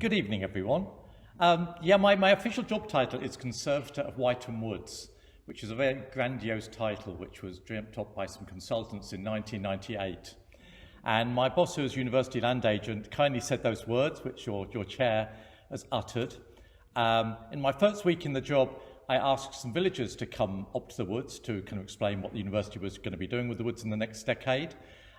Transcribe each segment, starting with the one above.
Good evening, everyone. My official job title is Conservator of Wytham Woods, which is a very grandiose title which was dreamt up by some consultants in 1998. And my boss, who was university land agent, kindly said those words, which your chair has uttered. In my first week in the job, I asked some villagers to come up to the woods to kind of explain what the university was going to be doing with the woods in the next decade.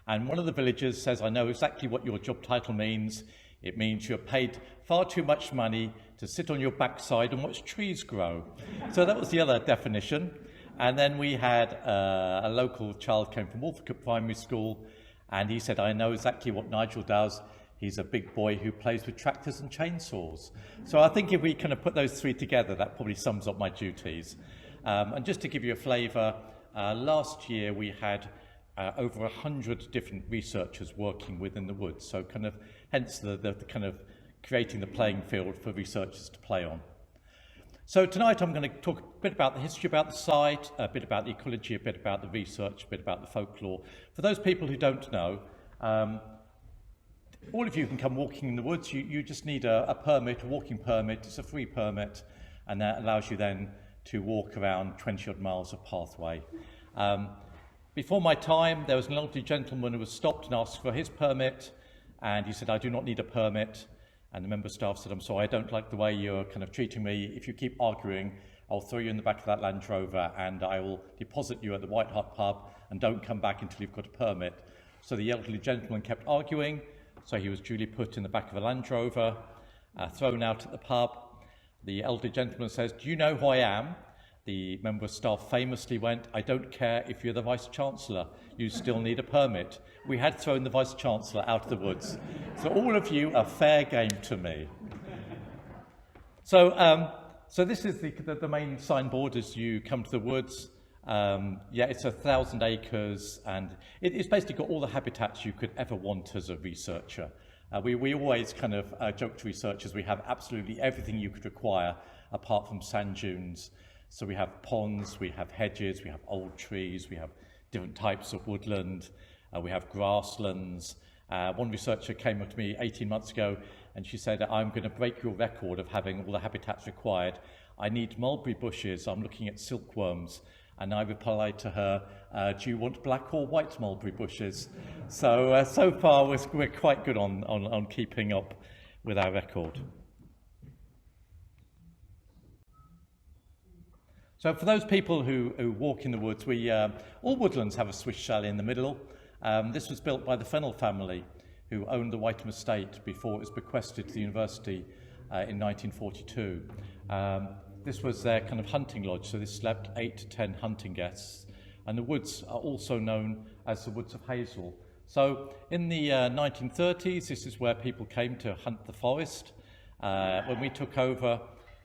And one of the villagers says, "I know exactly what your job title means. It means you're paid far too much money to sit on your backside and watch trees grow." So that was the other definition. And then we had a local child came from Wolfcott Primary School, and he said, "I know exactly what Nigel does. He's a big boy who plays with tractors and chainsaws." So I think if we kind of put those three together, that probably sums up my duties. And just to give you a flavour, last year we had over 100 different researchers working within the woods, so kind of hence the kind of creating the playing field for researchers to play on. So tonight I'm going to talk a bit about the history about the site, a bit about the ecology, a bit about the research, a bit about the folklore. For those people who don't know, all of you can come walking in the woods. You just need a permit, a walking permit. It's a free permit, and that allows you then to walk around 20 odd miles of pathway. Before my time, there was an elderly gentleman who was stopped and asked for his permit, and he said, "I do not need a permit." And the member of staff said, "I'm sorry, I don't like the way you're kind of treating me. If you keep arguing, I'll throw you in the back of that Land Rover and I will deposit you at the White Hart pub and don't come back until you've got a permit." So the elderly gentleman kept arguing, so he was duly put in the back of a Land Rover, thrown out at the pub. The elderly gentleman says, "Do you know who I am?" The member of staff famously went, "I don't care if you're the Vice-Chancellor, you still need a permit." We had thrown the Vice-Chancellor out of the woods. So all of you are fair game to me. So this is the main signboard as you come to the woods. It's 1,000 acres, and it's basically got all the habitats you could ever want as a researcher. We always kind of joke to researchers, we have absolutely everything you could require apart from sand dunes. So we have ponds, we have hedges, we have old trees, we have different types of woodland, we have grasslands. One researcher came up to me 18 months ago and she said, "I'm going to break your record of having all the habitats required. I need mulberry bushes, I'm looking at silkworms." And I replied to her, "Do you want black or white mulberry bushes?" So far we're quite good on keeping up with our record. So for those people who walk in the woods, all woodlands have a Swiss chalet in the middle. This was built by the Fennell family, who owned the Wytham estate before it was bequested to the university in 1942. This was their kind of hunting lodge, so this slept 8 to 10 hunting guests. And the woods are also known as the Woods of Hazel. So in the 1930s, this is where people came to hunt the forest. When we took over,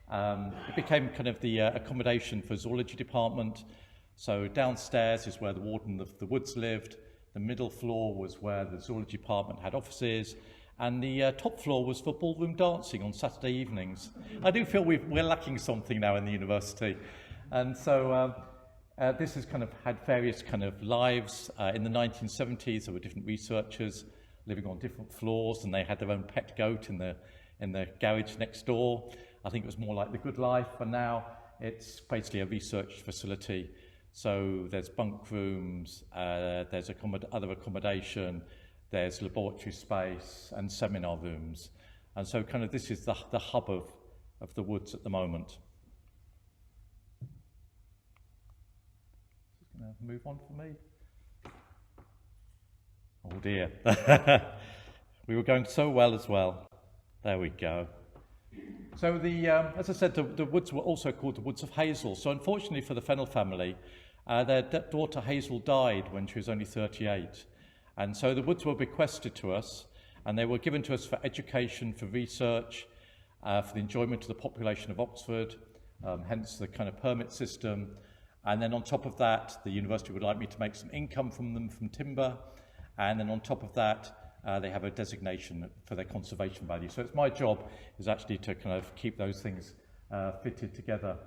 it became kind of the accommodation for zoology department. So downstairs is where the warden of the woods lived. The middle floor was where the zoology department had offices. And the top floor was for ballroom dancing on Saturday evenings. I do feel we're lacking something now in the university. And so this has kind of had various kind of lives. In the 1970s, there were different researchers living on different floors, and they had their own pet goat in the garage next door. I think it was more like the good life, and now it's basically a research facility. So there's bunk rooms, there's other accommodation, there's laboratory space and seminar rooms. And so kind of this is the hub of the woods at the moment. Just going to move on for me. Oh dear. We were going so well as well. There we go. So as I said, the woods were also called the Woods of Hazel. So unfortunately for the Fennell family, their daughter Hazel died when she was only 38. And so the woods were bequested to us, and they were given to us for education, for research, for the enjoyment of the population of Oxford, hence the kind of permit system. And then on top of that, the university would like me to make some income from them from timber. And then on top of that, they have a designation for their conservation value. So it's my job is actually to kind of keep those things fitted together.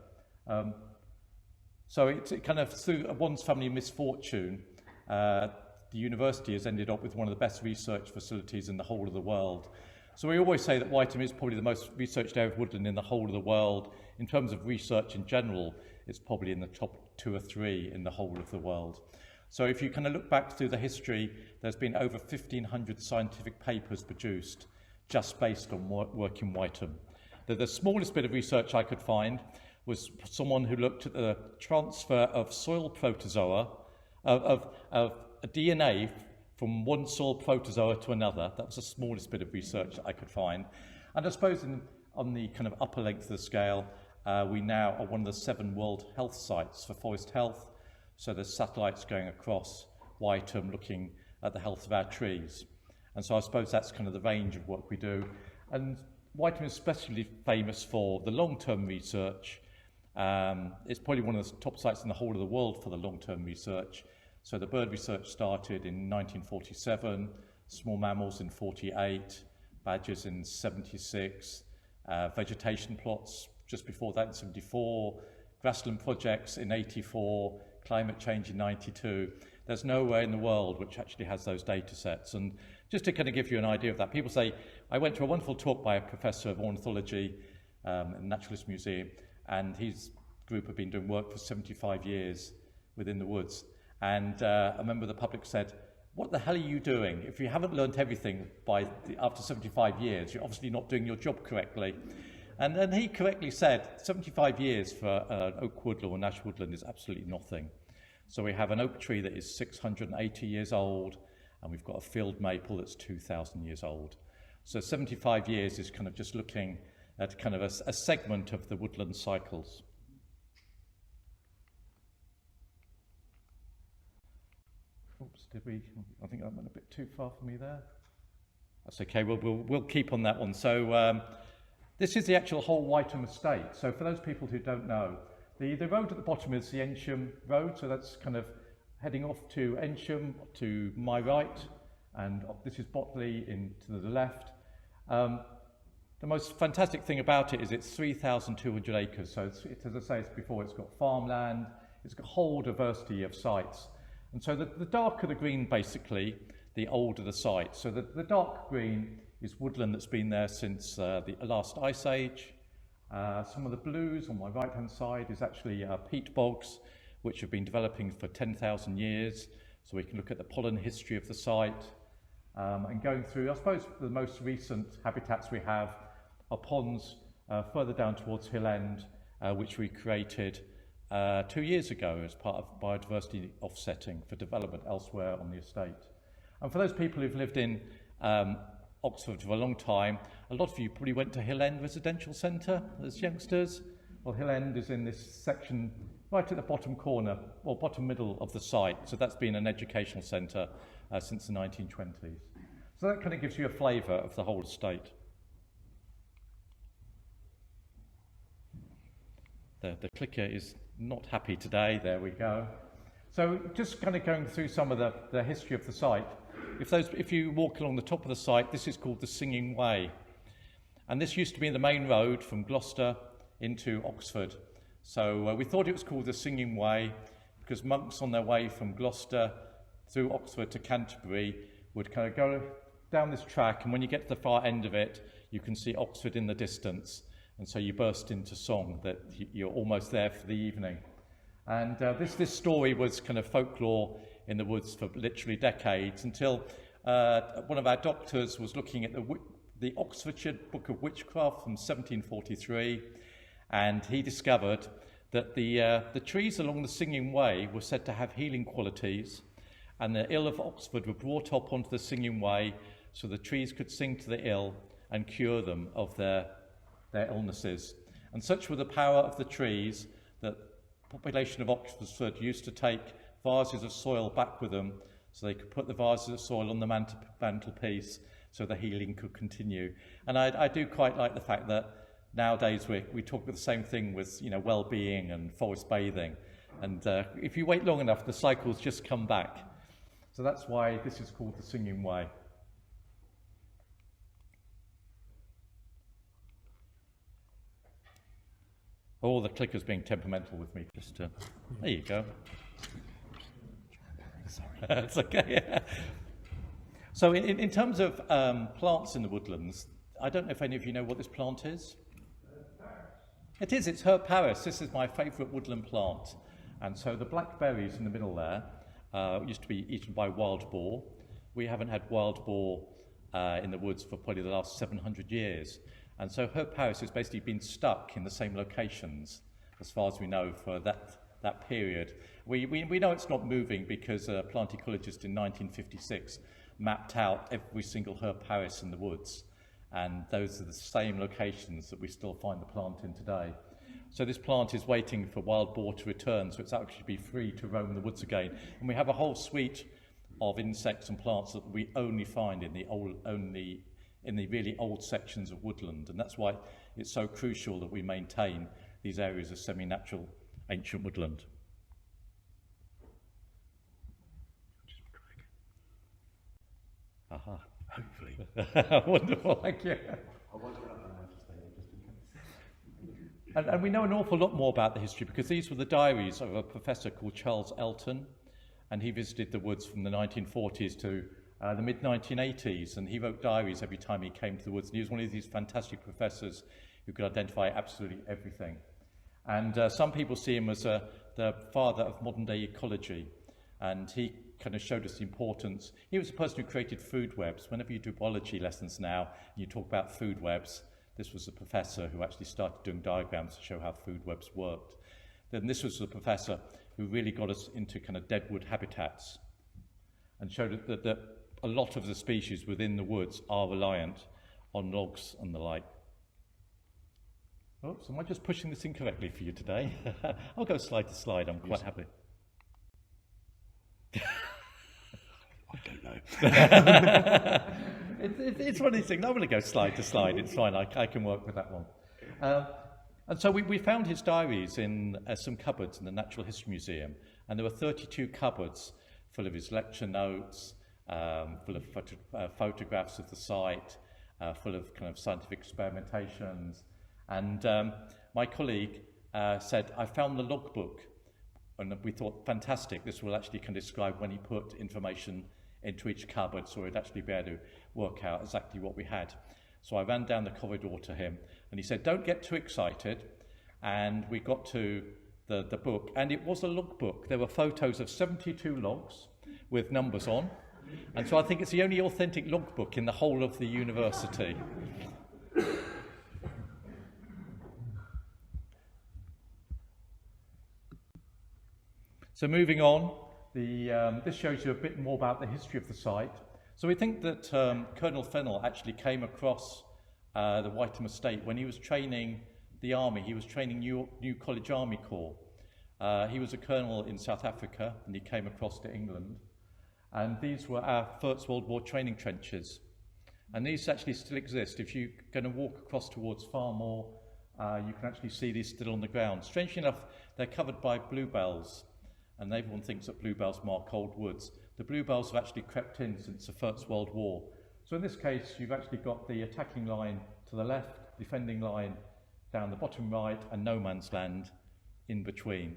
So it's kind of through one's family misfortune, the university has ended up with one of the best research facilities in the whole of the world. So we always say that Wytham is probably the most researched area of woodland in the whole of the world. In terms of research in general, it's probably in the top 2 or 3 in the whole of the world. So if you kind of look back through the history, there's been over 1,500 scientific papers produced just based on work in Wytham. The smallest bit of research I could find was someone who looked at the transfer of soil protozoa, of a DNA from one soil protozoa to another. That was the smallest bit of research that I could find. And I suppose on the kind of upper length of the scale, we now are one of the 7 world health sites for forest health. So there's satellites going across Wytham looking at the health of our trees. And so I suppose that's kind of the range of work we do. And Wytham is especially famous for the long-term research. It's probably one of the top sites in the whole of the world for the long-term research. So the bird research started in 1947, small mammals in 48, badgers in 76, vegetation plots just before that in 74, grassland projects in 84, climate change in 92. There's nowhere in the world which actually has those data sets. And just to kind of give you an idea of that, people say, I went to a wonderful talk by a professor of ornithology in the Naturalist Museum, and his group have been doing work for 75 years within the woods. And a member of the public said, what the hell are you doing? If you haven't learnt everything after 75 years, you're obviously not doing your job correctly. And then he correctly said, 75 years for an oak woodland or national woodland is absolutely nothing. So we have an oak tree that is 680 years old, and we've got a field maple that's 2,000 years old. So 75 years is kind of just looking at kind of a segment of the woodland cycles. Oops, I think that went a bit too far for me there. That's okay, we'll keep on that one. So this is the actual whole Wytham estate. So for those people who don't know, the road at the bottom is the Ensham Road, so that's kind of heading off to Ensham to my right, and this is Botley to the left. The most fantastic thing about it is it's 3,200 acres, so it's, as I say before, it's got farmland, it's got a whole diversity of sites. And so the darker the green, basically, the older the site. So the dark green is woodland that's been there since the last ice age. Some of the blues on my right-hand side is actually peat bogs, which have been developing for 10,000 years. So we can look at the pollen history of the site. And going through, I suppose, the most recent habitats we have are ponds further down towards Hill End, which we created 2 years ago as part of biodiversity offsetting for development elsewhere on the estate. And for those people who've lived in Oxford for a long time, a lot of you probably went to Hill End Residential Centre as youngsters. Well, Hill End is in this section right at the bottom corner, or bottom middle of the site. So that's been an educational centre since the 1920s. So that kind of gives you a flavour of the whole estate. The clicker is not happy today. There we go. So just kind of going through some of the history of the site. If you walk along the top of the site, this is called the Singing Way. And this used to be the main road from Gloucester into Oxford. So we thought it was called the Singing Way because monks on their way from Gloucester through Oxford to Canterbury would kind of go down this track, and when you get to the far end of it, you can see Oxford in the distance. And so you burst into song that you're almost there for the evening. And this story was kind of folklore in the woods for literally decades until one of our doctors was looking at the Oxfordshire Book of Witchcraft from 1743, and he discovered that the trees along the Singing Way were said to have healing qualities, and the ill of Oxford were brought up onto the Singing Way so the trees could sing to the ill and cure them of their illnesses. And such were the power of the trees that the population of Oxford used to take vases of soil back with them so they could put the vases of soil on the mantelpiece so the healing could continue. And I do quite like the fact that nowadays we talk about the same thing with well-being and forest bathing. And if you wait long enough, the cycles just come back. So that's why this is called the Singing Way. Oh, the clicker's being temperamental with me. There you go. Sorry. That's okay. So in terms of plants in the woodlands, I don't know if any of you know what this plant is. It is, it's Herb Paris. This is my favourite woodland plant. And so the black berries in the middle there used to be eaten by wild boar. We haven't had wild boar in the woods for probably the last 700 years. And so Herb Paris has basically been stuck in the same locations, as far as we know, for that period. We know it's not moving because a plant ecologist in 1956 mapped out every single Herb Paris in the woods. And those are the same locations that we still find the plant in today. So this plant is waiting for wild boar to return, so it's actually be free to roam the woods again. And we have a whole suite of insects and plants that we only find in the really old sections of woodland. And that's why it's so crucial that we maintain these areas of semi-natural ancient woodland. Aha. Hopefully. Wonderful, thank you. And we know an awful lot more about the history because these were the diaries of a professor called Charleselton, and he visited the woods from the 1940s to the mid-1980s, and he wrote diaries every time he came to the woods, and he was one of these fantastic professors who could identify absolutely everything. And some people see him as the father of modern-day ecology, and he kind of showed us the importance. He was the person who created food webs. Whenever you do biology lessons now, and you talk about food webs, this was the professor who actually started doing diagrams to show how food webs worked. Then this was the professor who really got us into kind of deadwood habitats and showed that a lot of the species within the woods are reliant on logs and the like. Oops, am I just pushing this incorrectly for you today? I'll go slide to slide, I'm quite happy. I don't know. It's one of these things. I'm going to go slide to slide. It's fine. I can work with that one. And so we found his diaries in some cupboards in the Natural History Museum, and there were 32 cupboards full of his lecture notes, full of photographs of the site, full of kind of scientific experimentations. And my colleague said, I found the logbook. And we thought, fantastic, this will actually can describe when he put information into each cupboard, so we'd actually be able to work out exactly what we had. So I ran down the corridor to him, and he said, don't get too excited. And we got to the book, and it was a logbook. There were photos of 72 logs with numbers on. And so I think it's the only authentic logbook in the whole of the university. So moving on, this shows you a bit more about the history of the site. So we think that Colonel Fennell actually came across the Wytham estate when he was training the army. He was training New College Army Corps. He was a colonel in South Africa, and he came across to England. And these were our First World War training trenches. And these actually still exist. If you're going to walk across towards Farmore, you can actually see these still on the ground. Strangely enough, they're covered by bluebells. And everyone thinks that bluebells mark old woods. The bluebells have actually crept in since the First World War. So in this case, you've actually got the attacking line to the left, defending line down the bottom right, and no man's land in between.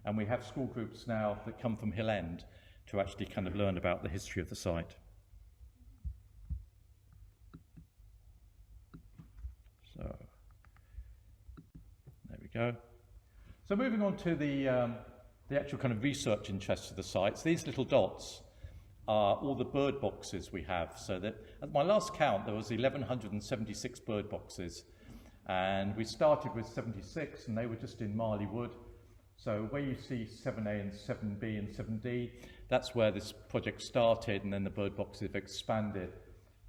And we have school groups now that come from Hill End to actually kind of learn about the history of the site. So, there we go. So moving on to the actual kind of research interests of the sites. These little dots are all the bird boxes we have. So that at my last count, there was 1,176 bird boxes. And we started with 76, and they were just in Marley Wood. So where you see 7A and 7B and 7D, that's where this project started, and then the bird boxes have expanded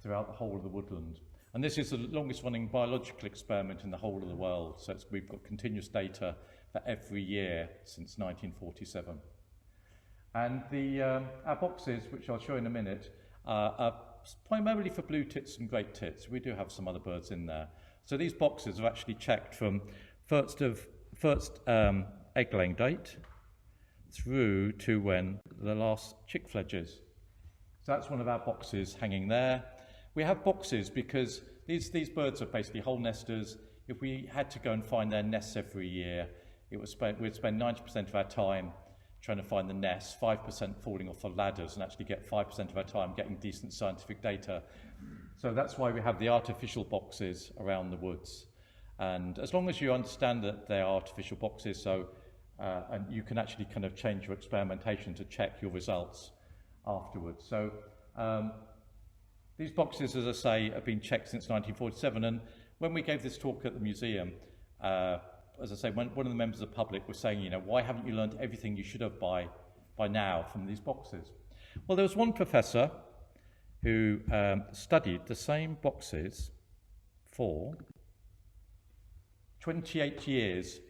throughout the whole of the woodland. And this is the longest running biological experiment in the whole of the world. So we've got continuous data for every year since 1947. And our boxes, which I'll show in a minute, are primarily for blue tits and great tits. We do have some other birds in there. So these boxes are actually checked from first egg laying date through to when the last chick fledges. So that's one of our boxes hanging there. We have boxes because these birds are basically whole nesters. If we had to go and find their nests every year, we'd spend 90% of our time trying to find the nests, 5% falling off the ladders, and actually get 5% of our time getting decent scientific data. So that's why we have the artificial boxes around the woods. And as long as you understand that they are artificial boxes, and you can actually kind of change your experimentation to check your results afterwards. So these boxes, as I say, have been checked since 1947. And when we gave this talk at the museum, as I say, one of the members of the public was saying, why haven't you learned everything you should have by now from these boxes? Well, there was one professor who studied the same boxes for 28 years.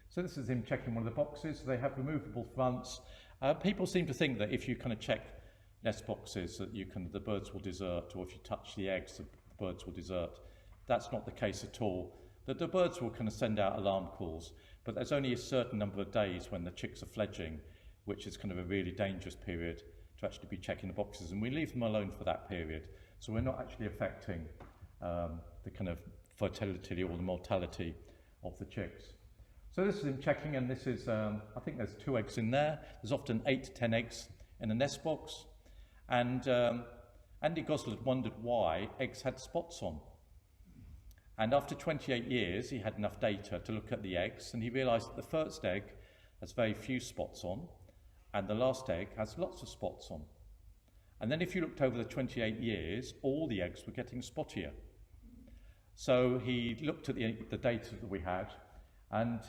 So this is him checking one of the boxes. They have removable fronts. People seem to think that if you kind of check nest boxes that the birds will desert, or if you touch the eggs, the birds will desert. That's not the case at all. That the birds will kind of send out alarm calls, but there's only a certain number of days when the chicks are fledging, which is kind of a really dangerous period to actually be checking the boxes, and we leave them alone for that period. So we're not actually affecting the kind of fertility or the mortality of the chicks. So this is him checking, and this is, I think there's 2 eggs in there. There's often 8 to 10 eggs in a nest box. And Andy Gosler wondered why eggs had spots on. And after 28 years, he had enough data to look at the eggs, and he realised that the first egg has very few spots on, and the last egg has lots of spots on. And then if you looked over the 28 years, all the eggs were getting spottier. So he looked at the data that we had, and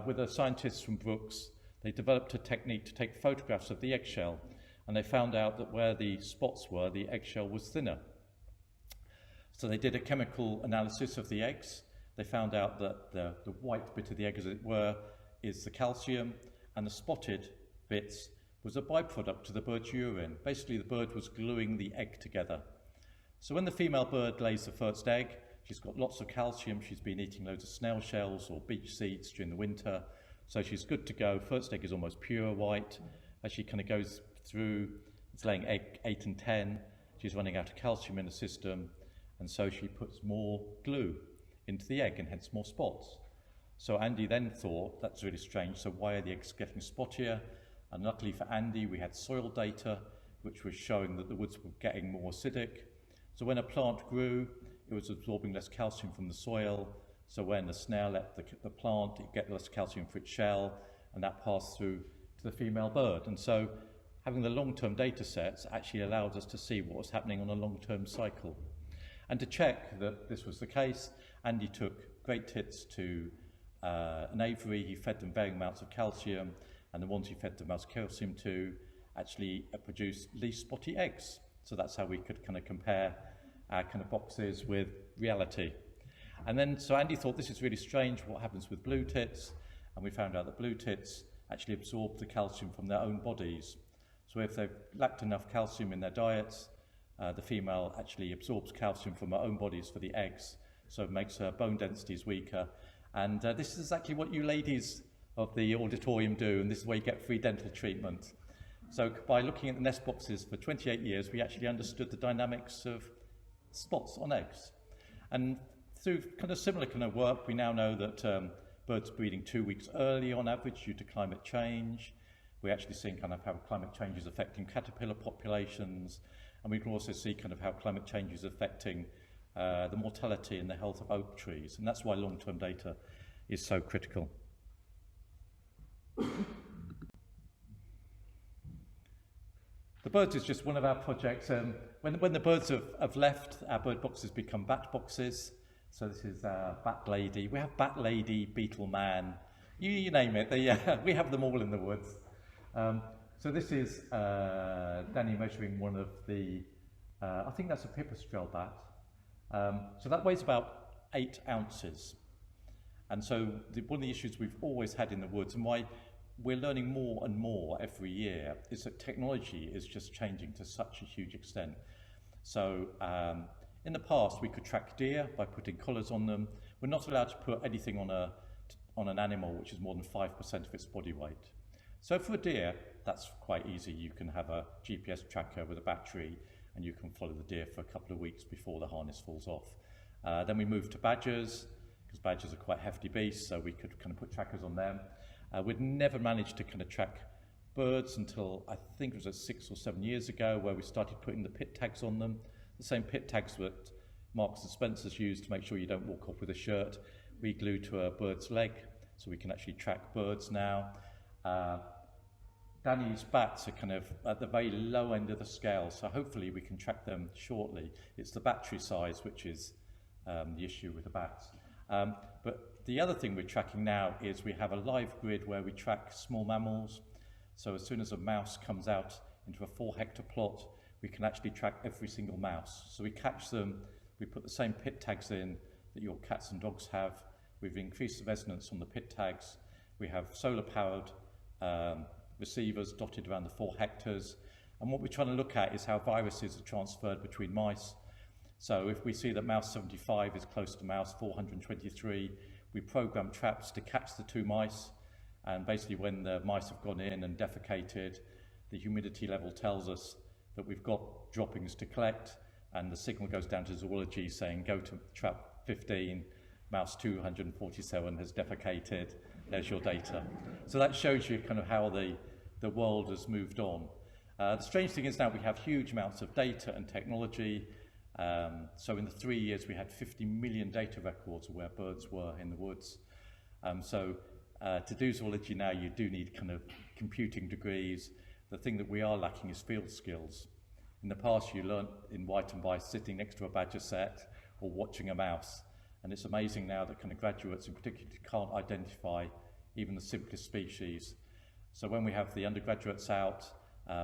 with the scientists from Brooks, they developed a technique to take photographs of the eggshell, and they found out that where the spots were, the eggshell was thinner. So they did a chemical analysis of the eggs. They found out that the white bit of the egg, as it were, is the calcium, and the spotted bits was a byproduct of the bird's urine. Basically, the bird was gluing the egg together. So when the female bird lays the first egg, she's got lots of calcium. She's been eating loads of snail shells or beech seeds during the winter. So she's good to go. First egg is almost pure white. As she kind of goes through, it's laying egg 8 and 10. She's running out of calcium in the system. And so she puts more glue into the egg and hence more spots. So Andy then thought, that's really strange, so why are the eggs getting spottier? And luckily for Andy, we had soil data, which was showing that the woods were getting more acidic. So when a plant grew, it was absorbing less calcium from the soil. So when the snail ate the plant, it get less calcium for its shell, and that passed through to the female bird. And so having the long-term data sets actually allowed us to see what was happening on a long-term cycle. And to check that this was the case, Andy took great tits to an aviary. He fed them varying amounts of calcium, and the ones he fed the most calcium to actually produced least spotty eggs. So that's how we could kind of compare our kind of boxes with reality. And then, so Andy thought, this is really strange, what happens with blue tits? And we found out that blue tits actually absorb the calcium from their own bodies. So if they've lacked enough calcium in their diets, the female actually absorbs calcium from her own bodies for the eggs, so it makes her bone densities weaker. And this is exactly what you ladies of the auditorium do, and this is where you get free dental treatment. So by looking at the nest boxes for 28 years, we actually understood the dynamics of spots on eggs. And through kind of similar kind of work, we now know that birds breeding 2 weeks early on average due to climate change. We're actually seeing kind of how climate change is affecting caterpillar populations. And we can also see kind of how climate change is affecting the mortality and the health of oak trees. And that's why long-term data is so critical. The birds is just one of our projects. When the birds have left, our bird boxes become bat boxes. So this is bat lady. We have bat lady, beetle man, you name it. We have them all in the woods. So this is Danny measuring one of the, I think that's a pipistrelle bat. So that weighs about 8 ounces. And so one of the issues we've always had in the woods, and why we're learning more and more every year, is that technology is just changing to such a huge extent. So in the past, we could track deer by putting collars on them. We're not allowed to put anything on an animal which is more than 5% of its body weight. So for a deer, that's quite easy. You can have a GPS tracker with a battery, and you can follow the deer for a couple of weeks before the harness falls off. Then we moved to badgers, because badgers are quite hefty beasts, so we could kind of put trackers on them. We'd never managed to kind of track birds until I think it was 6 or 7 years ago, where we started putting the pit tags on them, the same pit tags that Marks and Spencer's use to make sure you don't walk off with a shirt, we glue to a bird's leg, so we can actually track birds now. Danny's bats are kind of at the very low end of the scale, so hopefully we can track them shortly. It's the battery size which is the issue with the bats. But the other thing we're tracking now is we have a live grid where we track small mammals. So as soon as a mouse comes out into a 4-hectare plot, we can actually track every single mouse. So we catch them, we put the same pit tags in that your cats and dogs have. We've increased the resonance on the pit tags. We have solar-powered receivers dotted around the 4 hectares. And what we're trying to look at is how viruses are transferred between mice. So if we see that mouse 75 is close to mouse 423, we program traps to catch the 2 mice. And basically when the mice have gone in and defecated, the humidity level tells us that we've got droppings to collect, and the signal goes down to zoology saying go to trap 15, mouse 247 has defecated, there's your data. So that shows you kind of how the world has moved on. The strange thing is now we have huge amounts of data and technology. So in the 3 years we had 50 million data records of where birds were in the woods. To do zoology now you do need kind of computing degrees. The thing that we are lacking is field skills. In the past you learnt in Wytham by sitting next to a badger set or watching a mouse. And it's amazing now that kind of graduates in particular can't identify even the simplest species. So when we have the undergraduates out,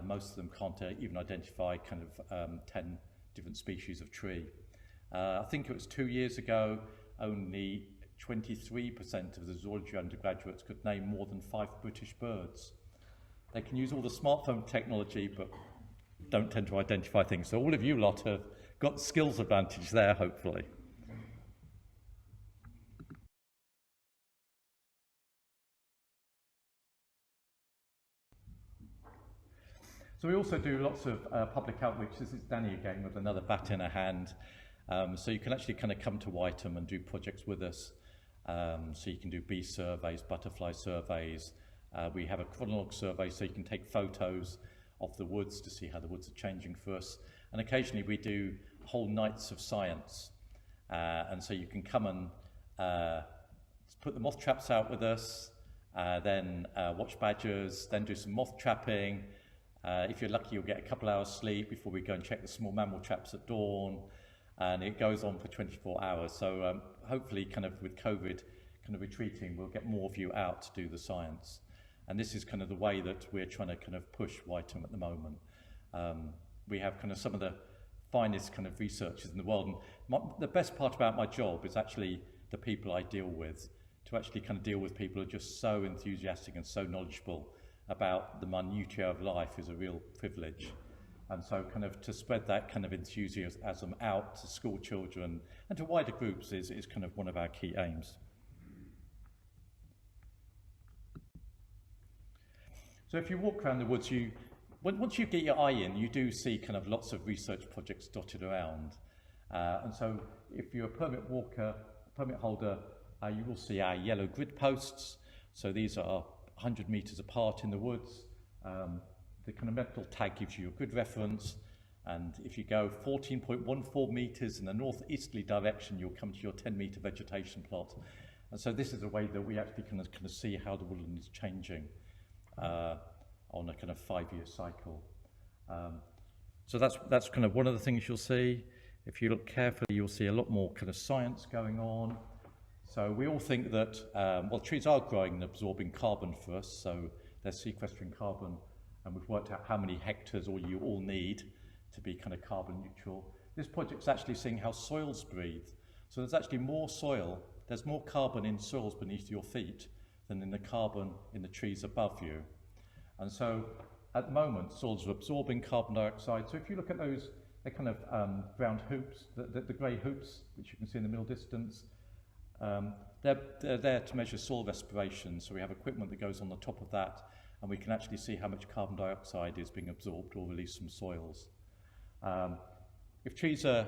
most of them can't even identify kind of 10 different species of tree. I think it was 2 years ago, only 23% of the zoology undergraduates could name more than 5 British birds. They can use all the smartphone technology, but don't tend to identify things. So all of you lot have got skills advantage there, hopefully. So we also do lots of public outreach. This is Danny again with another bat in her hand. So you can actually kind of come to Wytham and do projects with us. So you can do bee surveys, butterfly surveys. We have a chronologue survey, so you can take photos of the woods to see how the woods are changing for us. And occasionally we do whole nights of science. And so you can come and put the moth traps out with us, then watch badgers, then do some moth trapping. If you're lucky, you'll get a couple hours sleep before we go and check the small mammal traps at dawn. And it goes on for 24 hours. So hopefully kind of with COVID kind of retreating, we'll get more of you out to do the science. And this is kind of the way that we're trying to kind of push Wytham at the moment. We have kind of some of the finest kind of researchers in the world. And the best part about my job is actually the people I deal with. To actually kind of deal with people who are just so enthusiastic and so knowledgeable about the minutiae of life is a real privilege. And so kind of to spread that kind of enthusiasm out to school children and to wider groups is kind of one of our key aims. So if you walk around the woods, once you get your eye in, you do see kind of lots of research projects dotted around. And so if you're a permit walker, permit holder, you will see our yellow grid posts. So these are 100 metres apart in the woods. The kind of metal tag gives you a good reference, and if you go 14.14 metres in the northeasterly direction, you'll come to your 10-metre vegetation plot. And so this is a way that we actually kind of see how the woodland is changing on a kind of 5-year cycle. So that's kind of one of the things you'll see. If you look carefully, you'll see a lot more kind of science going on. So we all think that, well, trees are growing and absorbing carbon for us, so they're sequestering carbon, and we've worked out how many hectares all you all need to be kind of carbon neutral. This project's actually seeing how soils breathe. So there's actually more soil, there's more carbon in soils beneath your feet than in the carbon in the trees above you. And so at the moment, soils are absorbing carbon dioxide. So if you look at those, they're kind of round hoops, the grey hoops, which you can see in the middle distance, they're there to measure soil respiration. So we have equipment that goes on the top of that, and we can actually see how much carbon dioxide is being absorbed or released from soils. If trees are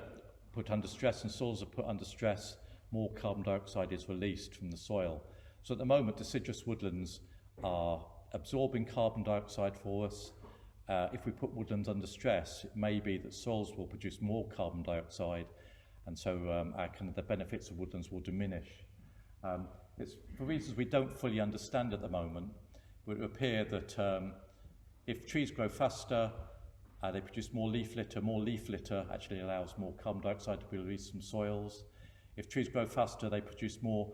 put under stress and soils are put under stress, more carbon dioxide is released from the soil. So at the moment, deciduous woodlands are absorbing carbon dioxide for us. If we put woodlands under stress, it may be that soils will produce more carbon dioxide, and so the benefits of woodlands will diminish. It's for reasons we don't fully understand at the moment. It would appear that if trees grow faster, they produce more leaf litter. More leaf litter actually allows more carbon dioxide to be released from soils. If trees grow faster, they produce more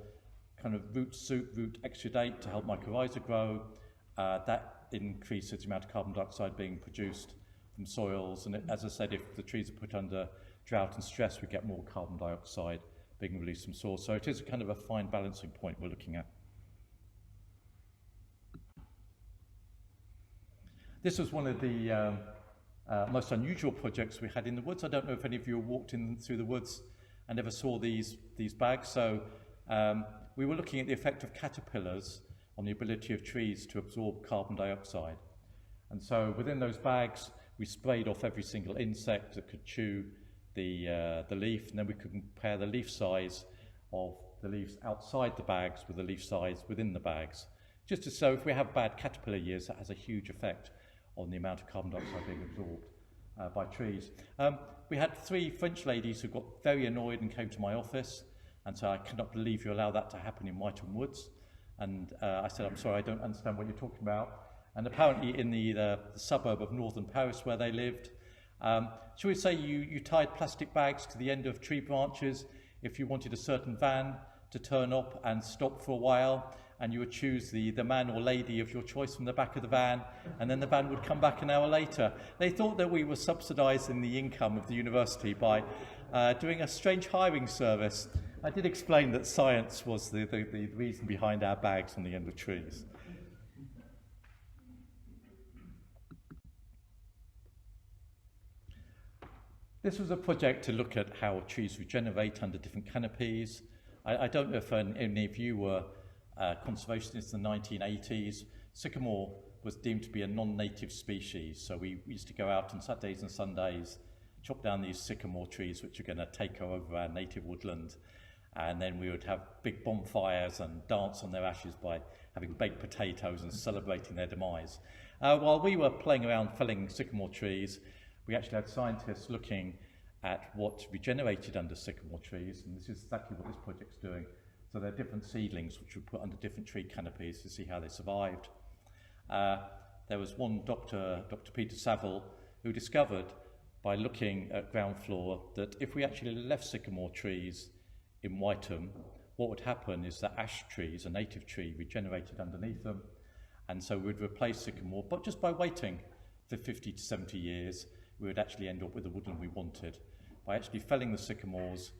kind of root soup, root exudate to help mycorrhiza grow. That increases the amount of carbon dioxide being produced from soils. And as I said, if the trees are put under drought and stress, we get more carbon dioxide being released from soils. So it is kind of a fine balancing point we're looking at. This was one of the most unusual projects we had in the woods. I don't know if any of you walked in through the woods and ever saw these bags. So we were looking at the effect of caterpillars on the ability of trees to absorb carbon dioxide. And so within those bags, we sprayed off every single insect that could chew the leaf, and then we could compare the leaf size of the leaves outside the bags with the leaf size within the bags. Just to show if we have bad caterpillar years, that has a huge effect on the amount of carbon dioxide being absorbed by trees. We had 3 French ladies who got very annoyed and came to my office and said, "I cannot believe you allow that to happen in Wytham Woods." And I said, "I'm sorry, I don't understand what you're talking about." And apparently in the suburb of northern Paris where they lived, shall we say you tied plastic bags to the end of tree branches if you wanted a certain van to turn up and stop for a while, and you would choose the man or lady of your choice from the back of the van, and then the van would come back an hour later. They thought that we were subsidising the income of the university by doing a strange hiring service. I did explain that science was the reason behind our bags on the end of trees. This was a project to look at how trees regenerate under different canopies. I don't know if any of you were conservationists in the 1980s. Sycamore was deemed to be a non-native species, so we used to go out on Saturdays and Sundays, chop down these sycamore trees which are going to take over our native woodland, and then we would have big bonfires and dance on their ashes by having baked potatoes and celebrating their demise. While we were playing around felling sycamore trees, we actually had scientists looking at what regenerated under sycamore trees, and this is exactly what this project's doing. So there are different seedlings which we put under different tree canopies to see how they survived. There was one Dr. Peter Saville, who discovered by looking at ground floor that if we actually left sycamore trees in Wytham, what would happen is that ash trees, a native tree, regenerated underneath them, and so we'd replace sycamore, but just by waiting for 50 to 70 years, we would actually end up with the woodland we wanted. By actually felling the sycamores,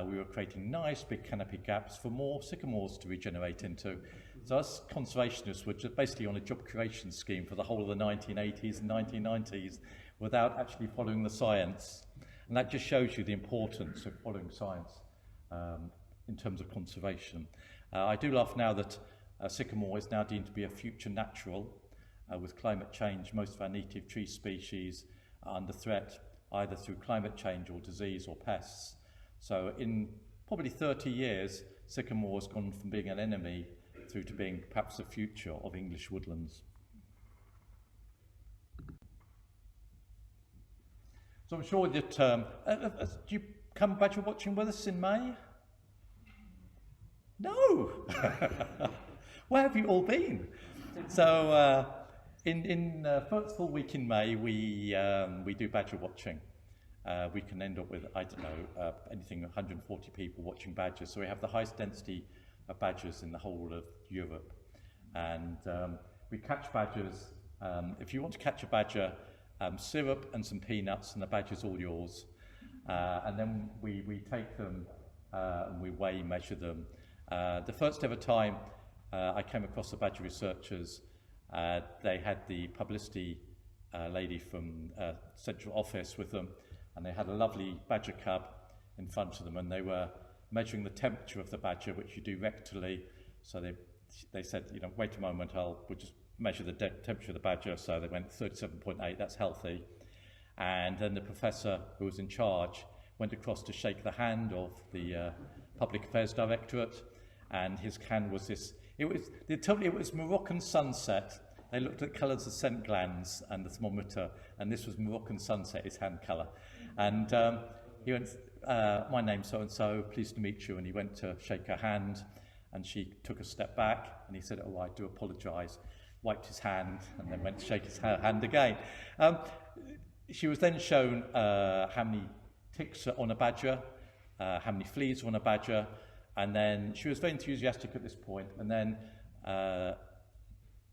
we were creating nice big canopy gaps for more sycamores to regenerate into. So us conservationists were just basically on a job creation scheme for the whole of the 1980s and 1990s without actually following the science. And that just shows you the importance of following science in terms of conservation. I do laugh now that sycamore is now deemed to be a future natural. With climate change, most of our native tree species are under threat either through climate change or disease or pests. So in probably 30 years, sycamore has gone from being an enemy through to being perhaps the future of English woodlands. So I'm sure that, do you come badger watching with us in May? No! Where have you all been? So in first full week in May, we do badger watching. We can end up with, I don't know, anything 140 people watching badgers. So we have the highest density of badgers in the whole of Europe. And we catch badgers. If you want to catch a badger, syrup and some peanuts, and the badger's all yours. And then we take them and we weigh, measure them. The first ever time I came across the badger researchers, they had the publicity lady from central office with them, and they had a lovely badger cub in front of them, and they were measuring the temperature of the badger, which you do rectally. So they said, you know, wait a moment, we'll just measure the temperature of the badger. So they went 37.8, that's healthy. And then the professor who was in charge went across to shake the hand of the Public Affairs Directorate, and his hand was this. They told me it was Moroccan sunset. They looked at colours of scent glands and the thermometer, and this was Moroccan sunset, his hand colour. And he went, my name's so-and-so, pleased to meet you. And he went to shake her hand, and she took a step back, and he said, oh, I do apologise, wiped his hand, and then went to shake her hand again. She was then shown how many ticks are on a badger, how many fleas are on a badger, and then she was very enthusiastic at this point, and then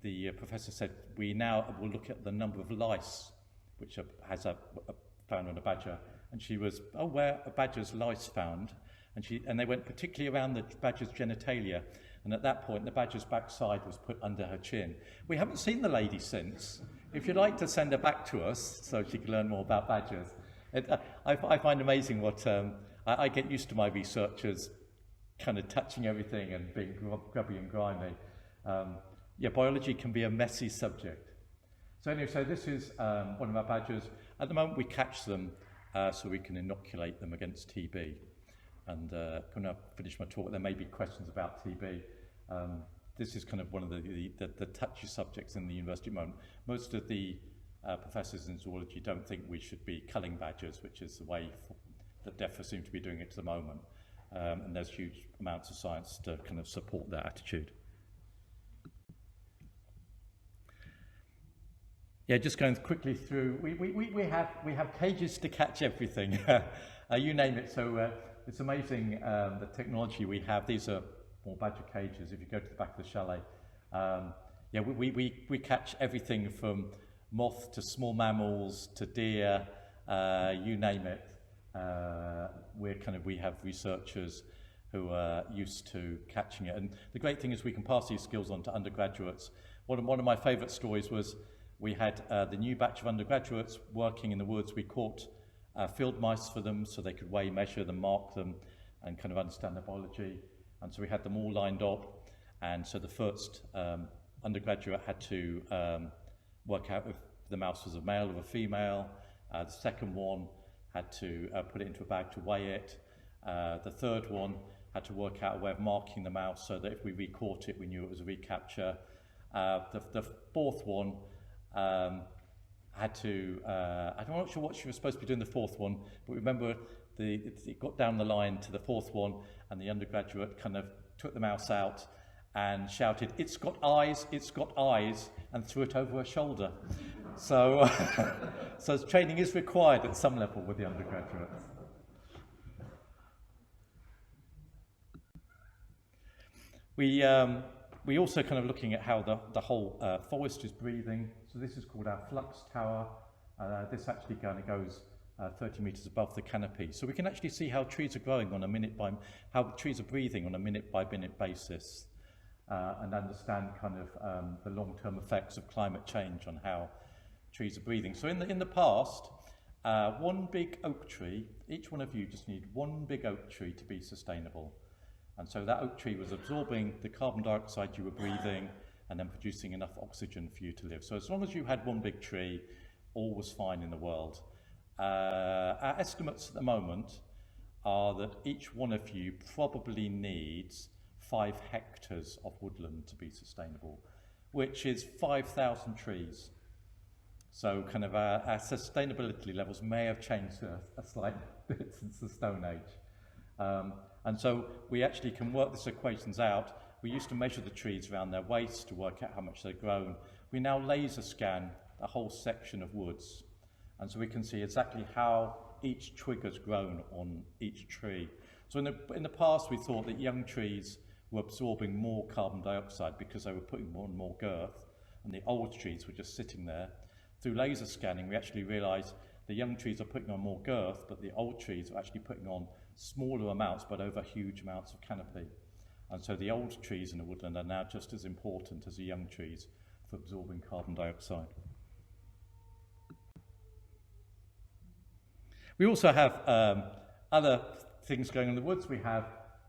the professor said, we now will look at the number of lice which has found on a badger. And she was, oh, where a badger's lice found? And they went particularly around the badger's genitalia, and at that point the badger's backside was put under her chin. We haven't seen the lady since. If you'd like to send her back to us so she can learn more about badgers. I find amazing what I get used to my researchers kind of touching everything and being grubby and grimy. Biology can be a messy subject. So anyway, so this is one of our badgers. At the moment we catch them so we can inoculate them against TB. And when I finish my talk, there may be questions about TB. This is kind of one of the touchy subjects in the university at the moment. Most of the professors in zoology don't think we should be culling badgers, which is the way that DEFRA seem to be doing it at the moment. And there's huge amounts of science to kind of support that attitude. Yeah, just going quickly through, we have cages to catch everything. You name it. So it's amazing the technology we have. These are more badger cages. If you go to the back of the chalet, we catch everything from moth to small mammals to deer, you name it. We have researchers who are used to catching it. And the great thing is we can pass these skills on to undergraduates. One of my favourite stories was we had the new batch of undergraduates working in the woods. We caught field mice for them so they could weigh, measure them, mark them, and kind of understand their biology. And so we had them all lined up. And so the first undergraduate had to work out if the mouse was a male or a female. The second one had to put it into a bag to weigh it. The third one had to work out a way of marking the mouse so that if we re-caught it, we knew it was a recapture. The fourth one had to, I'm not sure what she was supposed to be doing the fourth one, but remember it got down the line to the fourth one, and the undergraduate kind of took the mouse out and shouted, it's got eyes, and threw it over her shoulder. So, so training is required at some level with the undergraduates. We also kind of looking at how the whole forest is breathing. So this is called our flux tower. This actually kind of goes 30 metres above the canopy. So we can actually see how trees are growing on how trees are breathing on a minute-by-minute basis, and understand kind of the long-term effects of climate change on how trees are breathing. So in the past, one big oak tree, each one of you just need one big oak tree to be sustainable. And so that oak tree was absorbing the carbon dioxide you were breathing and then producing enough oxygen for you to live. So as long as you had one big tree, all was fine in the world. Our estimates at the moment are that each one of you probably needs 5 hectares of woodland to be sustainable, which is 5,000 trees. So kind of our sustainability levels may have changed a slight bit since the Stone Age. And so we actually can work these equations out. We used to measure the trees around their waist to work out how much they've grown. We now laser scan a whole section of woods. And so we can see exactly how each twig has grown on each tree. So in the past, we thought that young trees were absorbing more carbon dioxide because they were putting more and more girth, and the old trees were just sitting there. Through laser scanning, we actually realised the young trees are putting on more girth, but the old trees are actually putting on smaller amounts, but over huge amounts of canopy. And so the old trees in the woodland are now just as important as the young trees for absorbing carbon dioxide. We also have other things going on in the woods. We have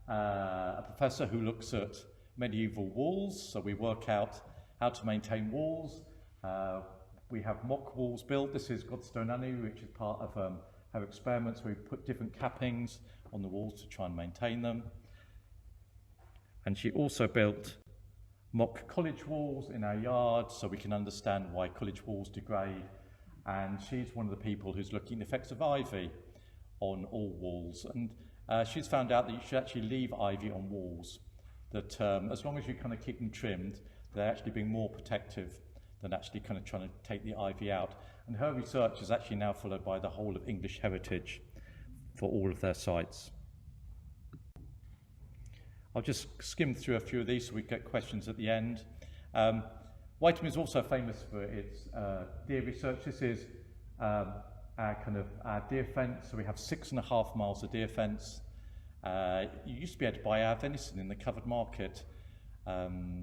a professor who looks at medieval walls, so we work out how to maintain walls. We have mock walls built. This is Godstone Annie, which is part of her experiments where we put different cappings on the walls to try and maintain them. And she also built mock college walls in our yard so we can understand why college walls degrade. And she's one of the people who's looking at the effects of ivy on all walls. And she's found out that you should actually leave ivy on walls, that as long as you kind of keep them trimmed, they're actually being more protective than actually kind of trying to take the ivy out. And her research is actually now followed by the whole of English Heritage for all of their sites. I'll just skim through a few of these so we get questions at the end. Wytham is also famous for its deer research. This is our deer fence. So we have 6.5 miles of deer fence. You used to be able to buy our venison in the covered market.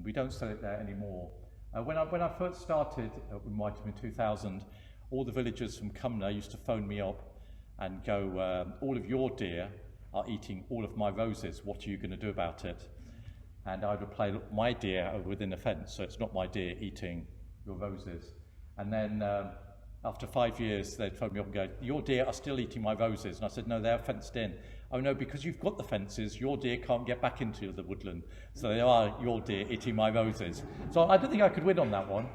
We don't sell it there anymore. When I first started in Wytham in 2000, all the villagers from Cumnor used to phone me up and go, all of your deer are eating all of my roses. What are you going to do about it? And I'd reply, look, my deer are within the fence, so it's not my deer eating your roses. And then after 5 years, they'd phone me up and go, your deer are still eating my roses. And I said, no, they're fenced in. Oh no, because you've got the fences, your deer can't get back into the woodland. So they are your deer eating my roses. So I don't think I could win on that one.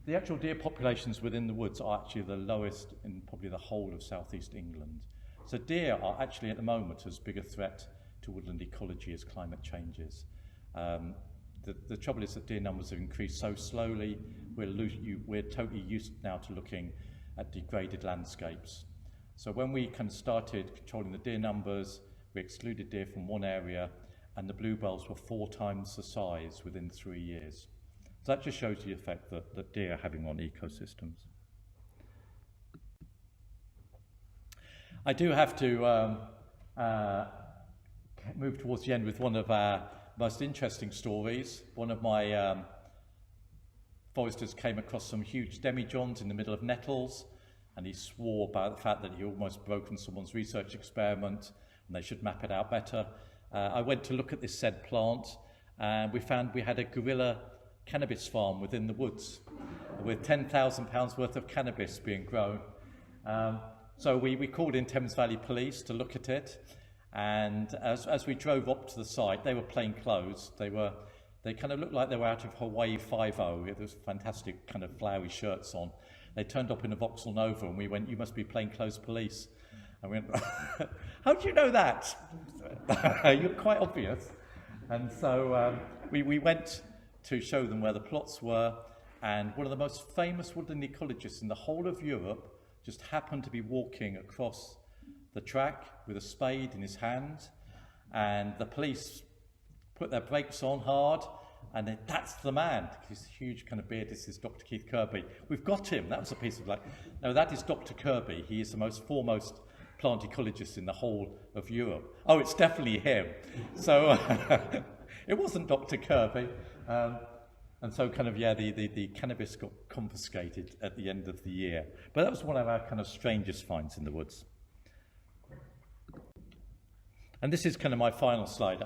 The actual deer populations within the woods are actually the lowest in probably the whole of southeast England. So deer are actually at the moment as big a threat to woodland ecology as climate changes. The trouble is that deer numbers have increased so slowly, we're totally used now to looking at degraded landscapes. So when we kind of started controlling the deer numbers, we excluded deer from one area, and the bluebells were 4 times the size within 3 years. So that just shows the effect that deer are having on ecosystems. I do have to move towards the end with one of our most interesting stories. One of my foresters came across some huge demijohns in the middle of nettles, and he swore about the fact that he almost broken someone's research experiment and they should map it out better. I went to look at this said plant, and we found we had a guerrilla cannabis farm within the woods with £10,000 worth of cannabis being grown. So we called in Thames Valley Police to look at it, and as we drove up to the site, they were plain clothes. They kind of looked like they were out of Hawaii 5-0. There was fantastic kind of flowery shirts on. They turned up in a Vauxhall Nova, and we went, you must be plainclothes police. And we went, how do you know that? You're quite obvious. And so we went to show them where the plots were, and one of the most famous woodland ecologists in the whole of Europe just happened to be walking across the track with a spade in his hand, and the police put their brakes on hard, and then that's the man. He's a huge kind of beard. This is Dr. Keith Kirby. We've got him. That was a piece of no, that is Dr. Kirby. He is the most foremost plant ecologist in the whole of Europe. Oh, it's definitely him. So it wasn't Dr. Kirby. And so kind of, the cannabis got confiscated at the end of the year. But that was one of our kind of strangest finds in the woods. And this is kind of my final slide.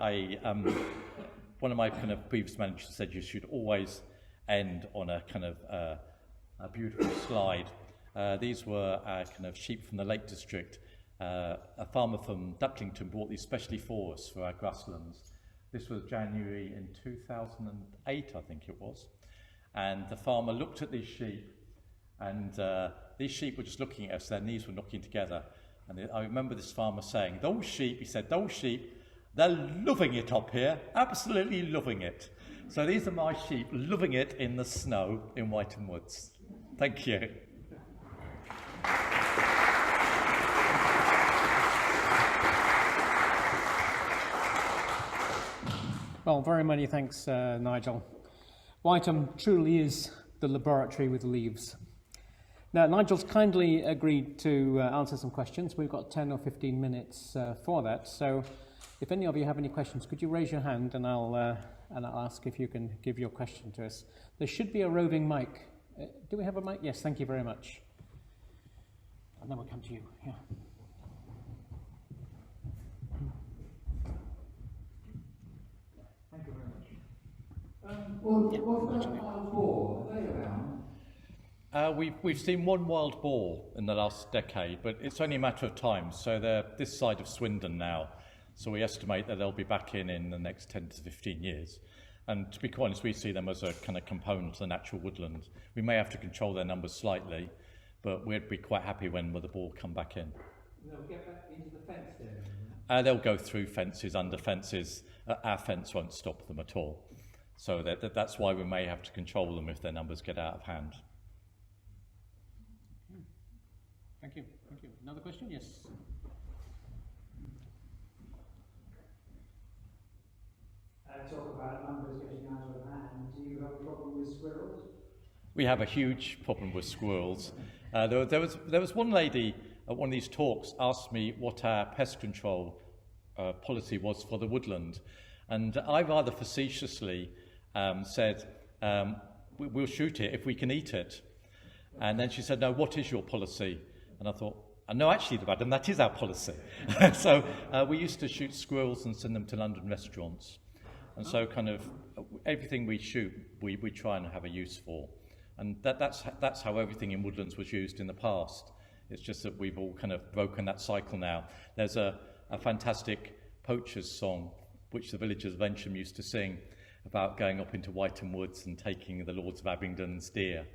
One of my kind of previous managers said you should always end on a kind of a beautiful slide. These were kind of sheep from the Lake District. A farmer from Ducklington brought these specially for us for our grasslands. This was January in 2008, I think it was. And the farmer looked at these sheep, and these sheep were just looking at us, their knees were knocking together. And I remember this farmer saying, those sheep, he said, those sheep, they're loving it up here, absolutely loving it. So these are my sheep loving it in the snow in Wytham Woods. Thank you. Well, very many thanks, Nigel. Wytham truly is the laboratory with leaves. Now, Nigel's kindly agreed to answer some questions. We've got 10 or 15 minutes for that. So if any of you have any questions, could you raise your hand, and I'll ask if you can give your question to us. There should be a roving mic. Do we have a mic? Yes, thank you very much. And then we'll come to you. Yeah. Thank you very much. What's that wild boar? Are they around? We've seen one wild boar in the last decade, but it's only a matter of time. So they're this side of Swindon now. So we estimate that they'll be back in the next 10 to 15 years. And to be quite honest, we see them as a kind of component of the natural woodland. We may have to control their numbers slightly, but we'd be quite happy when the boar come back in. They'll get back into the fence there. They'll go through fences, under fences. Our fence won't stop them at all. So that's why we may have to control them if their numbers get out of hand. Thank you. Thank you. Another question? Yes. Talk about numbers getting out of hand. Do you have a problem with squirrels? We have a huge problem with squirrels. There was one lady at one of these talks asked me what our pest control policy was for the woodland, and I rather facetiously said, we'll shoot it if we can eat it. And then she said, no, what is your policy? And I thought, no, actually, madam, that is our policy. So we used to shoot squirrels and send them to London restaurants. And so kind of everything we shoot, we try and have a use for. And that's how everything in woodlands was used in the past. It's just that we've all kind of broken that cycle now. There's a fantastic poacher's song, which the villagers of Ensham used to sing, about going up into Wytham Woods and taking the Lords of Abingdon's deer.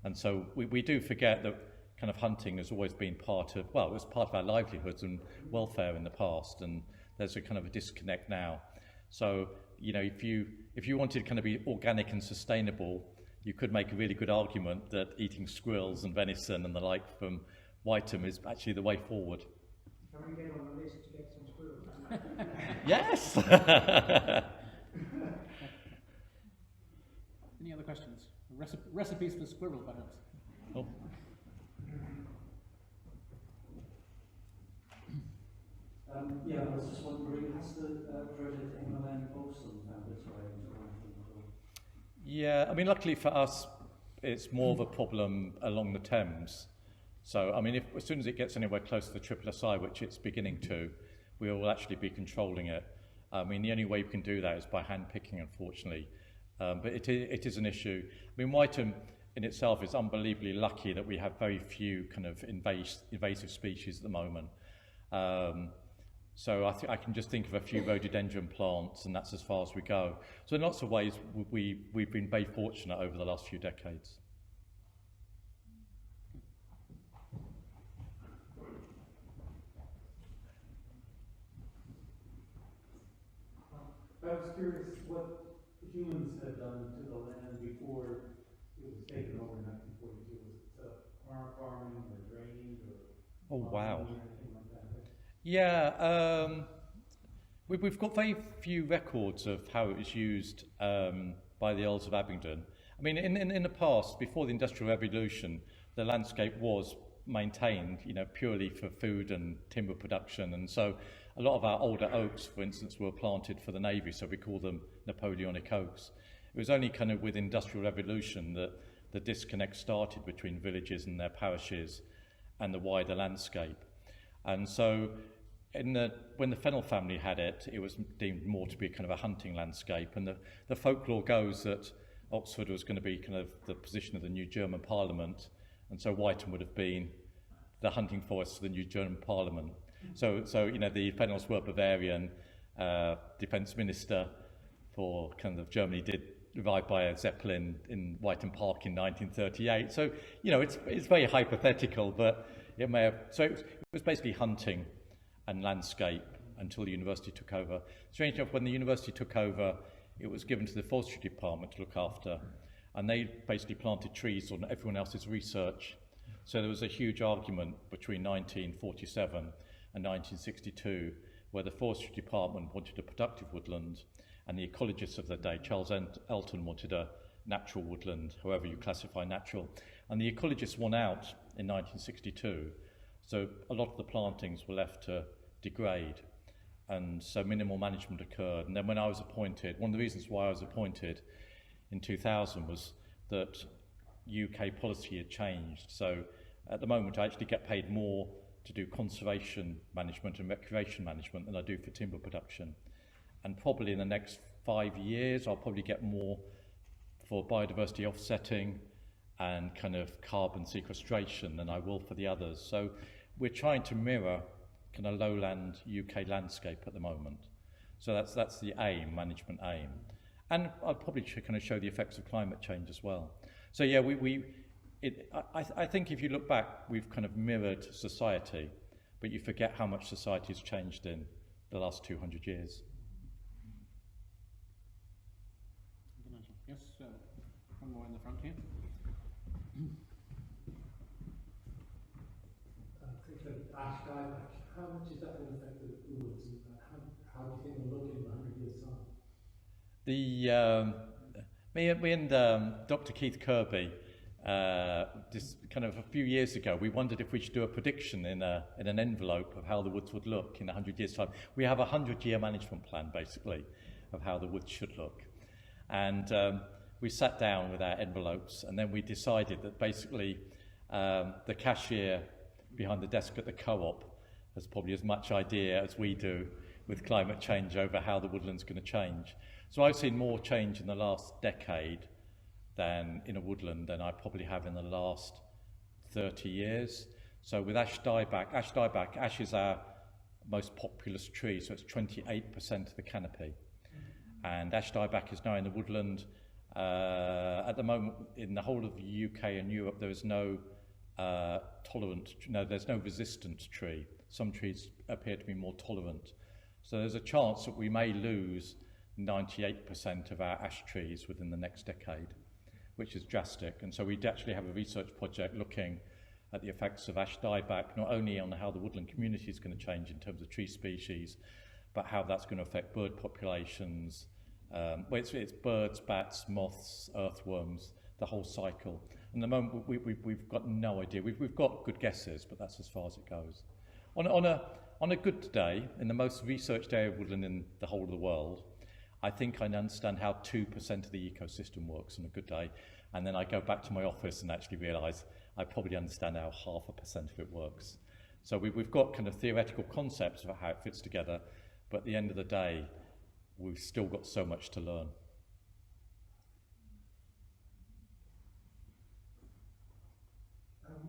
And so we do forget that kind of hunting has always been part of, well, it was part of our livelihoods and welfare in the past, and there's a kind of a disconnect now. So, you know, if you wanted to kind of be organic and sustainable, you could make a really good argument that eating squirrels and venison and the like from Wytham is actually the way forward. Can we get on the list to get some squirrels? Yes! Any other questions? Recipes for squirrel, perhaps? Oh. Yeah, I was just wondering, has the dreaded Himalayan balsam found its way into Wytham at all? Yeah, I mean, luckily for us, it's more of a problem along the Thames. So, I mean, as soon as it gets anywhere close to the Triple SI, which it's beginning to, we will actually be controlling it. I mean, the only way we can do that is by hand picking, unfortunately. But it is an issue. I mean, Wytham in itself is unbelievably lucky that we have very few kind of invasive species at the moment. So I can just think of a few rhododendron plants, and that's as far as we go. So in lots of ways, we've been very fortunate over the last few decades. I was curious what humans had done to the land before it was taken over in 1942. Was it farming or draining or Oh, wow. anything like that? Yeah, we've got very few records of how it was used by the Earls of Abingdon. I mean, in the past, before the Industrial Revolution, the landscape was maintained, you know, purely for food and timber production, and so a lot of our older oaks, for instance, were planted for the Navy, so we call them Napoleonic oaks. It was only kind of with Industrial Revolution that the disconnect started between villages and their parishes and the wider landscape. And so when the Fennell family had it, it was deemed more to be kind of a hunting landscape, and the folklore goes that Oxford was going to be kind of the position of the new German Parliament, and so Wytham would have been the hunting forest for the new German Parliament. So you know, the Fennells were Bavarian. Defence Minister for kind of Germany did arrive by a Zeppelin in Wytham Park in 1938. So you know, it's very hypothetical, but it may have. So it was basically hunting and landscape until the university took over. Strange enough, when the university took over, it was given to the forestry department to look after, and they basically planted trees on everyone else's research. So there was a huge argument between 1947 and 1962, where the forestry department wanted a productive woodland, and the ecologists of the day, Charleselton, wanted a natural woodland, however you classify natural. And the ecologists won out in 1962, so a lot of the plantings were left to degrade, and so minimal management occurred. And then when I was appointed, one of the reasons why I was appointed in 2000 was that UK policy had changed. So at the moment I actually get paid more to do conservation management and recreation management than I do for timber production. And probably in the next 5 years I'll probably get more for biodiversity offsetting and kind of carbon sequestration than I will for the others. So we're trying to mirror kind of lowland UK landscape at the moment. So that's the aim, management aim. And I'll probably kind of show the effects of climate change as well. So yeah, I think if you look back, we've kind of mirrored society, but you forget how much society has changed in the last 200 years. Yes, one more in the front here. Ash dieback, how much is that going to affect the woods? How do you think they'll look in 100 years' time? Me and Dr. Keith Kirby, just kind of a few years ago, we wondered if we should do a prediction in an envelope of how the woods would look in 100 years' time. We have a 100-year management plan, basically, of how the woods should look. And we sat down with our envelopes, and then we decided that basically the cashier behind the desk at the co-op has probably as much idea as we do with climate change over how the woodland's going to change. So I've seen more change in the last decade than in a woodland than I probably have in the last 30 years. So with ash dieback, ash is our most populous tree, so it's 28% of the canopy. And ash dieback is now in the woodland. At the moment, in the whole of the UK and Europe, there is no there's no resistant tree. Some trees appear to be more tolerant. So there's a chance that we may lose 98% of our ash trees within the next decade, which is drastic. And so we actually have a research project looking at the effects of ash dieback, not only on how the woodland community is going to change in terms of tree species, but how that's going to affect bird populations. It's birds, bats, moths, earthworms, the whole cycle. And at the moment, we've got no idea. We've got good guesses, but that's as far as it goes. On a good day, in the most researched area of woodland in the whole of the world, I think I understand how 2% of the ecosystem works on a good day. And then I go back to my office and actually realise I probably understand how 0.5% of it works. So we've got kind of theoretical concepts of how it fits together, but at the end of the day, we've still got so much to learn.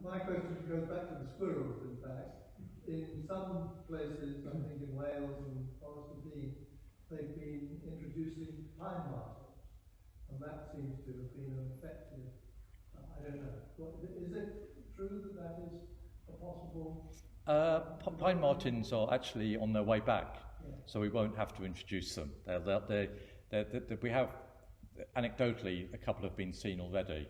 My question goes back to the squirrels, in fact. In some places, I think in Wales and Forest of Dean, they've been introducing pine martens, and that seems to have been an effective, I don't know, is it true that that is a possible? Pine martens are actually on their way back, Yeah. so we won't have to introduce them. We have, anecdotally, a couple have been seen already.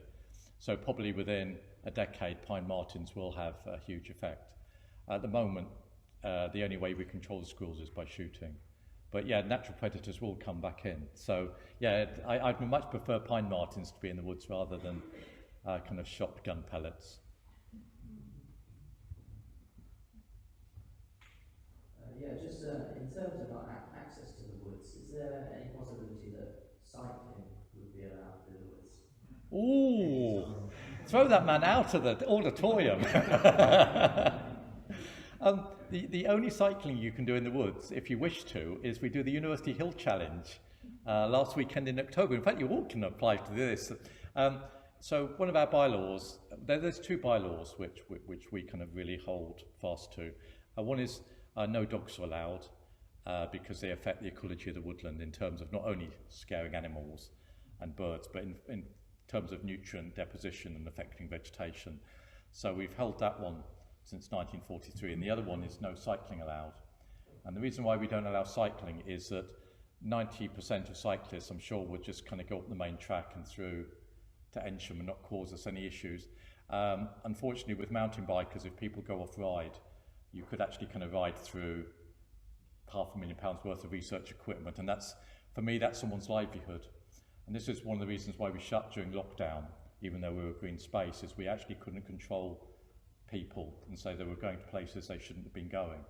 So probably within a decade, pine martens will have a huge effect. At the moment, the only way we control the squirrels is by shooting. But yeah, natural predators will come back in. So yeah, I'd much prefer pine martens to be in the woods rather than kind of shotgun pellets. Just in terms of access to the woods, is there any possibility that cycling would be allowed through the woods? Ooh, throw that man out of the auditorium. The only cycling you can do in the woods, if you wish to, is we do the University Hill Challenge last weekend in October. In fact, you all can apply to this. So one of our bylaws, there's two bylaws which we kind of really hold fast to. One is no dogs are allowed because they affect the ecology of the woodland in terms of not only scaring animals and birds, but in terms of nutrient deposition and affecting vegetation. So we've held that one since 1943, and the other one is no cycling allowed. And the reason why we don't allow cycling is that 90% of cyclists, I'm sure, would just kind of go up the main track and through to Ensham and not cause us any issues. Unfortunately, with mountain bikers, if people go off-ride, you could actually kind of ride through £500,000 worth of research equipment, and that's, for me, that's someone's livelihood. And this is one of the reasons why we shut during lockdown, even though we were a green space, is we actually couldn't control people and say they were going to places they shouldn't have been going.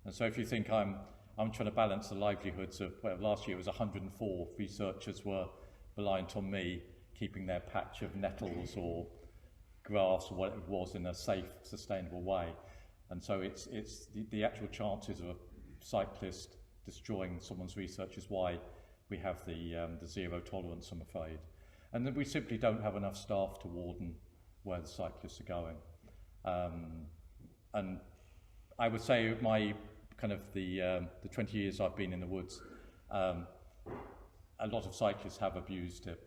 And so if you think I'm trying to balance the livelihoods of, well, last year it was 104 researchers were reliant on me keeping their patch of nettles or grass or whatever it was in a safe, sustainable way. And so it's the actual chances of a cyclist destroying someone's research is why we have the zero tolerance, I'm afraid. And then we simply don't have enough staff to warden where the cyclists are going. And I would say my kind of the 20 years I've been in the woods, a lot of cyclists have abused it,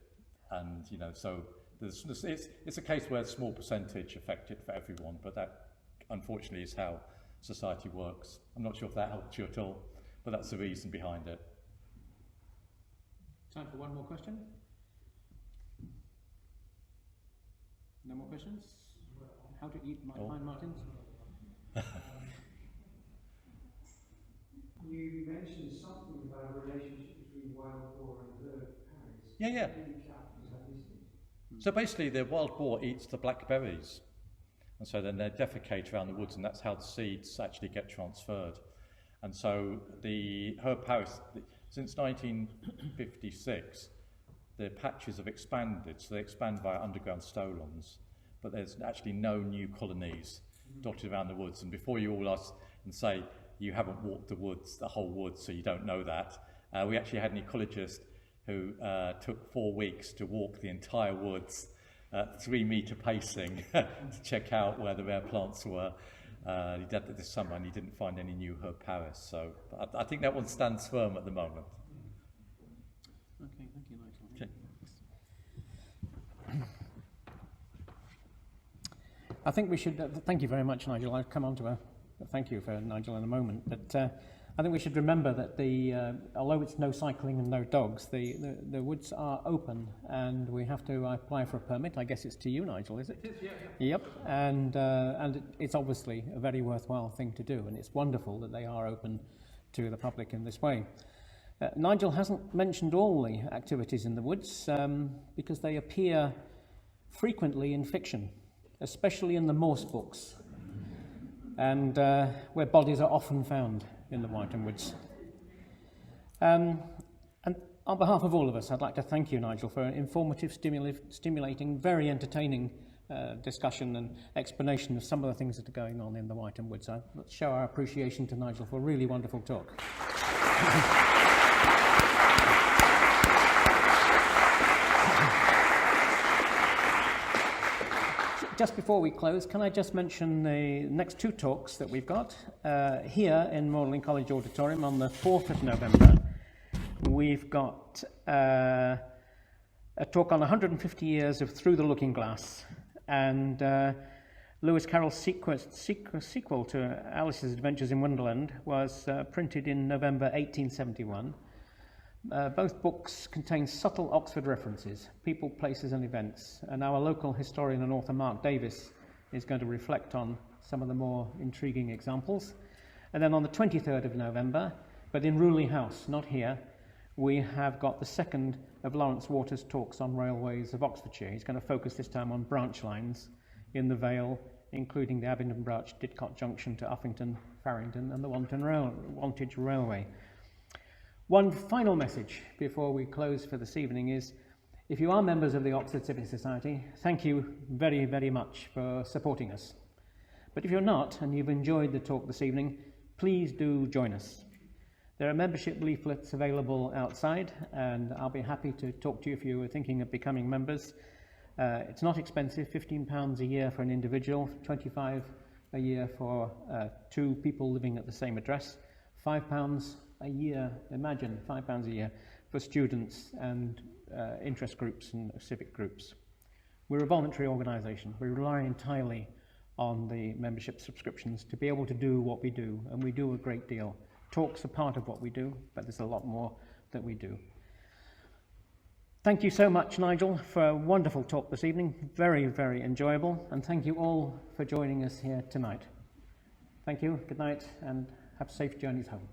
and you know, so it's a case where a small percentage affected for everyone, but that unfortunately is how society works. I'm not sure if that helped you at all, but that's the reason behind it. Time for one more question. No more questions? How to eat fine martins? You mentioned something about a relationship between wild boar and herd parrots. Yeah, yeah. So basically the wild boar eats the blackberries, and so then they defecate around the woods, and that's how the seeds actually get transferred. And so the herd parrots, since 1956, the patches have expanded, so they expand via underground stolons, but there's actually no new colonies dotted around the woods. And before you all ask and say you haven't walked the woods, the whole woods, so you don't know that, we actually had an ecologist who took 4 weeks to walk the entire woods at 3-metre pacing to check out where the rare plants were. He did that this summer and he didn't find any new herb Paris, so I think that one stands firm at the moment. Okay, thank you, Nigel. Okay. I think we should, thank you very much, Nigel. I'll come on to a thank you for Nigel in a moment, but I think we should remember that although it's no cycling and no dogs, the woods are open and we have to apply for a permit. I guess it's to you, Nigel, is it? It is, yeah. Yep, and it's obviously a very worthwhile thing to do, and it's wonderful that they are open to the public in this way. Nigel hasn't mentioned all the activities in the woods because they appear frequently in fiction, especially in the Morse books, and where bodies are often found in the Wytham Woods. And on behalf of all of us, I'd like to thank you, Nigel, for an informative, stimulating, very entertaining discussion and explanation of some of the things that are going on in the Wytham Woods. Let's show our appreciation to Nigel for a really wonderful talk. Just before we close, can I just mention the next 2 talks that we've got here in Magdalen College Auditorium on the 4th of November. We've got a talk on 150 years of Through the Looking Glass, and Lewis Carroll's sequel to Alice's Adventures in Wonderland was printed in November 1871. Both books contain subtle Oxford references, people, places and events, and our local historian and author Mark Davis is going to reflect on some of the more intriguing examples. And then on the 23rd of November, but in Ruley House, not here, we have got the second of Lawrence Waters' talks on railways of Oxfordshire. He's going to focus this time on branch lines in the Vale, including the Abingdon Branch, Didcot Junction to Uffington, Farringdon and the Wantage Railway. One final message before we close for this evening is, if you are members of the Oxford Civic Society, thank you very, very much for supporting us. But if you're not, and you've enjoyed the talk this evening, please do join us. There are membership leaflets available outside, and I'll be happy to talk to you if you are thinking of becoming members. It's not expensive, £15 a year for an individual, $25 a year for 2 people living at the same address, £5 a year, imagine £5 a year for students and interest groups and civic groups. We're a voluntary organisation. We rely entirely on the membership subscriptions to be able to do what we do, and we do a great deal. Talks are part of what we do, but there's a lot more that we do. Thank you so much, Nigel, for a wonderful talk this evening. Very, very enjoyable, and thank you all for joining us here tonight. Thank you, good night, and have safe journeys home.